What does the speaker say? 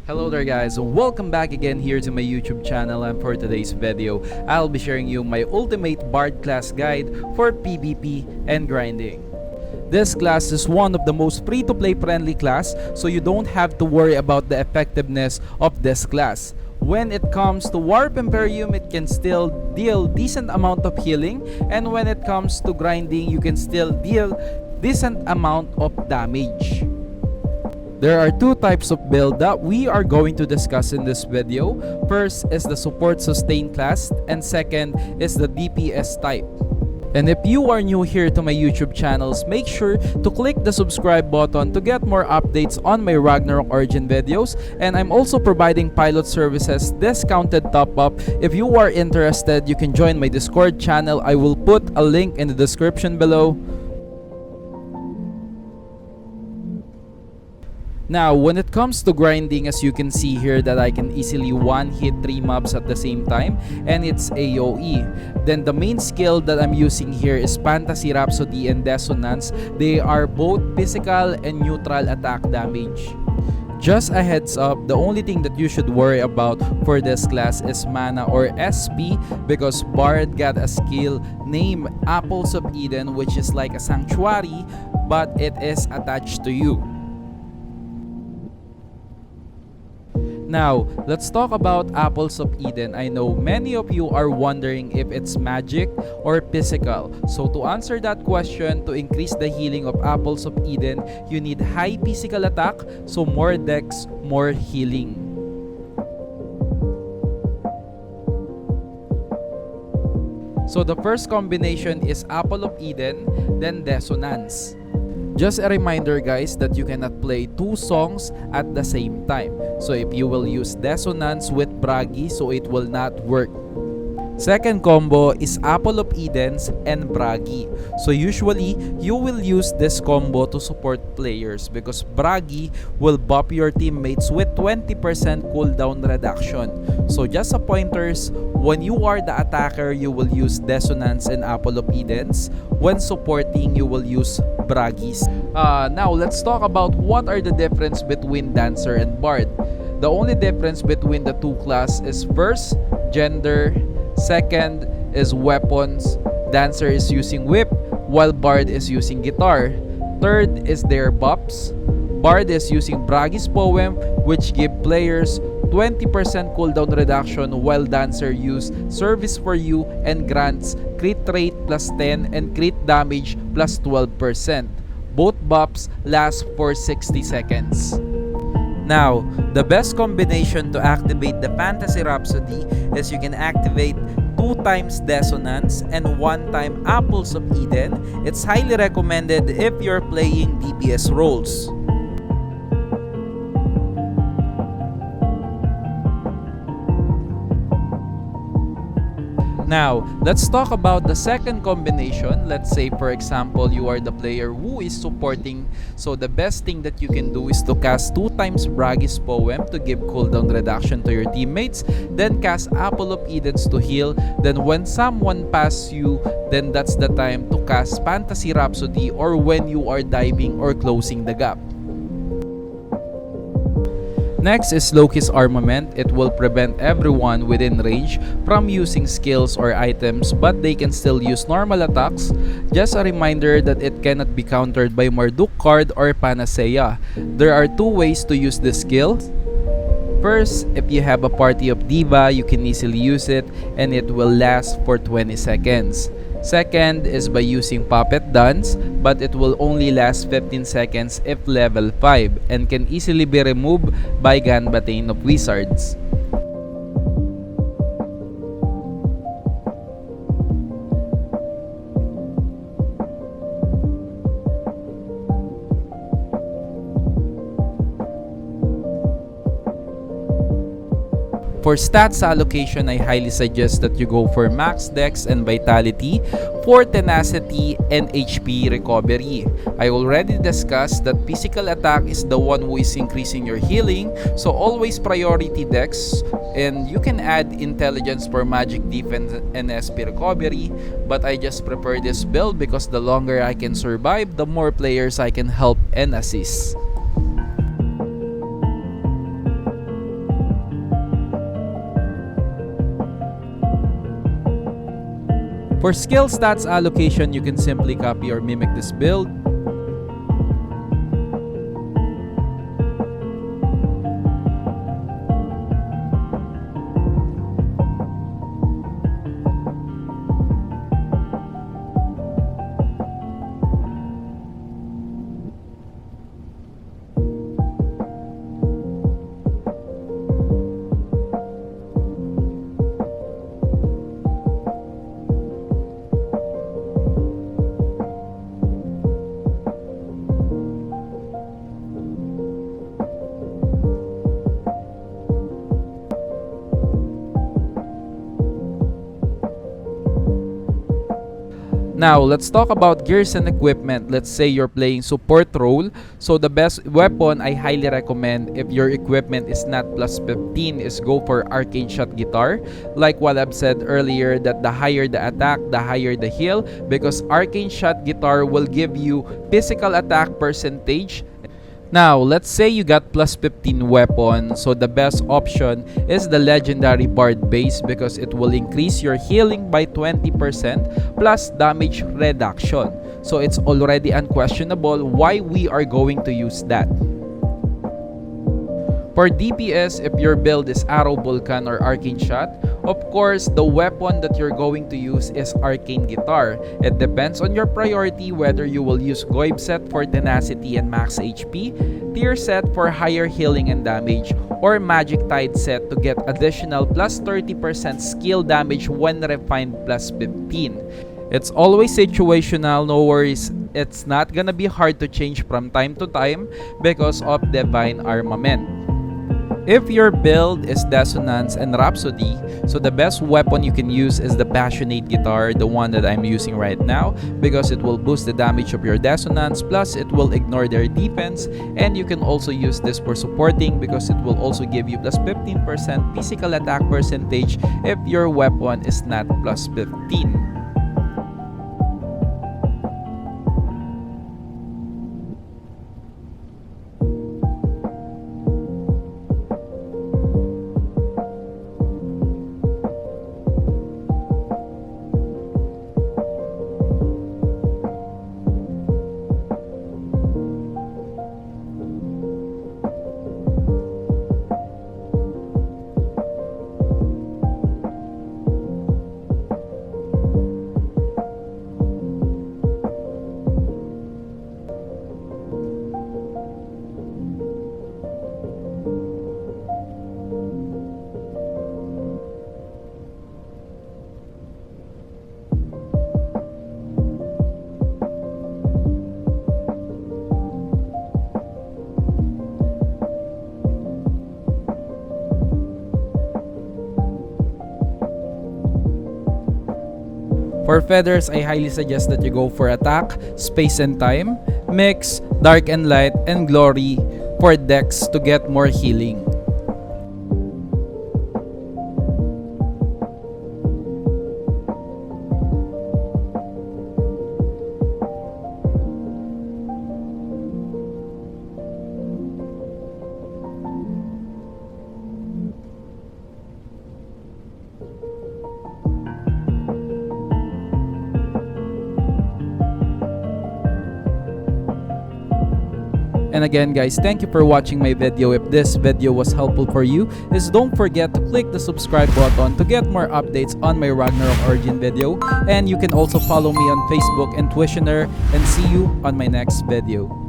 Hello there guys, welcome back again here to my YouTube channel, and for today's video, I'll be sharing you my ultimate Bard class guide for PvP and grinding. This class is one of the most free-to-play friendly class, so you don't have to worry about the effectiveness of this class. When it comes to Warp Imperium, it can still deal decent amount of healing, and when it comes to grinding, you can still deal decent amount of damage. There are two types of build that we are going to discuss in this video. First is the support sustain class, and second is the DPS type. And if you are new here to my YouTube channels, make sure to click the subscribe button to get more updates on my Ragnarok Origin videos. And I'm also providing pilot services discounted top up. If you are interested, you can join my Discord channel. I will put a link in the description below. Now, when it comes to grinding, as you can see here that I can easily one-hit 3 mobs at the same time, and it's AoE. Then the main skill that I'm using here is Fantasy Rhapsody and Dissonance. They are both physical and neutral attack damage. Just a heads up, the only thing that you should worry about for this class is mana or SP, because Bard got a skill named Apples of Eden, which is like a sanctuary, but it is attached to you. Now, let's talk about Apples of Eden. I know many of you are wondering if it's magic or physical. So to answer that question, to increase the healing of Apples of Eden, you need high physical attack, so more dex, more healing. So the first combination is Apple of Eden, then Dissonance. Just a reminder guys that you cannot play two songs at the same time. So if you will use Dissonance with Bragi, so it will not work. Second combo is Apple of Edens and Bragi. So usually, you will use this combo to support players because Bragi will buff your teammates with 20% cooldown reduction. So just a pointers, when you are the attacker, you will use Dissonance and Apple of Edens. When supporting, you will use Bragis. Now, let's talk about what are the difference between Dancer and Bard. The only difference between the two classes is first, gender. Second is weapons. Dancer is using whip, while Bard is using guitar. Third is their buffs. Bard is using Bragi's poem, which give players 20% cooldown reduction, while Dancer use Service for You and grants crit rate plus 10 and crit damage plus 12%. Both buffs last for 60 seconds. Now, the best combination to activate the Fantasy Rhapsody is you can activate 2 times Dissonance and 1 time Apples of Eden. It's highly recommended if you're playing DPS roles. Now, let's talk about the second combination. Let's say, for example, you are the player who is supporting. So the best thing that you can do is to cast 2 times Bragi's poem to give cooldown reduction to your teammates. Then cast Apple of Edens to heal. Then when someone passes you, then that's the time to cast Fantasy Rhapsody, or when you are diving or closing the gap. Next is Lokis Armament. It will prevent everyone within range from using skills or items, but they can still use normal attacks. Just a reminder that it cannot be countered by Marduk card or Panacea. There are 2 ways to use this skill. First, if you have a party of Diva, you can easily use it and it will last for 20 seconds. Second is by using Puppet Dance, but it will only last 15 seconds if level 5 and can easily be removed by Ganbataine of Wizards. For stats allocation, I highly suggest that you go for max dex and vitality, for tenacity and HP recovery. I already discussed that physical attack is the one who is increasing your healing, so always priority dex, and you can add intelligence for magic defense and SP recovery, but I just prefer this build because the longer I can survive, the more players I can help and assist. For skill stats allocation, you can simply copy or mimic this build. Now, let's talk about gears and equipment. Let's say you're playing support role. So the best weapon I highly recommend if your equipment is not plus 15 is go for arcane shot guitar. Like what I've said earlier, that the higher the attack, the higher the heal, because arcane shot guitar will give you physical attack percentage. Now, let's say you got plus 15 weapon, so the best option is the legendary bard base because it will increase your healing by 20% plus damage reduction. So it's already unquestionable why we are going to use that. For DPS, if your build is Arrow Vulcan or Arcane Shot, of course, the weapon that you're going to use is Arcane Guitar. It depends on your priority whether you will use Goib set for tenacity and max HP, Tier set for higher healing and damage, or Magic Tide set to get additional plus 30% skill damage when refined plus 15. It's always situational, no worries. It's not gonna be hard to change from time to time because of Divine Armament. If your build is Dissonance and Rhapsody, so the best weapon you can use is the Passionate Guitar, the one that I'm using right now, because it will boost the damage of your Dissonance, plus it will ignore their defense, and you can also use this for supporting because it will also give you plus 15% physical attack percentage if your weapon is not plus 15. For feathers, I highly suggest that you go for attack, space and time, mix, dark and light, and glory for dex to get more healing. And again guys, thank you for watching my video. If this video was helpful for you, don't forget to click the subscribe button to get more updates on my Ragnarok origin video. And you can also follow me on Facebook and Twitter, and see you on my next video.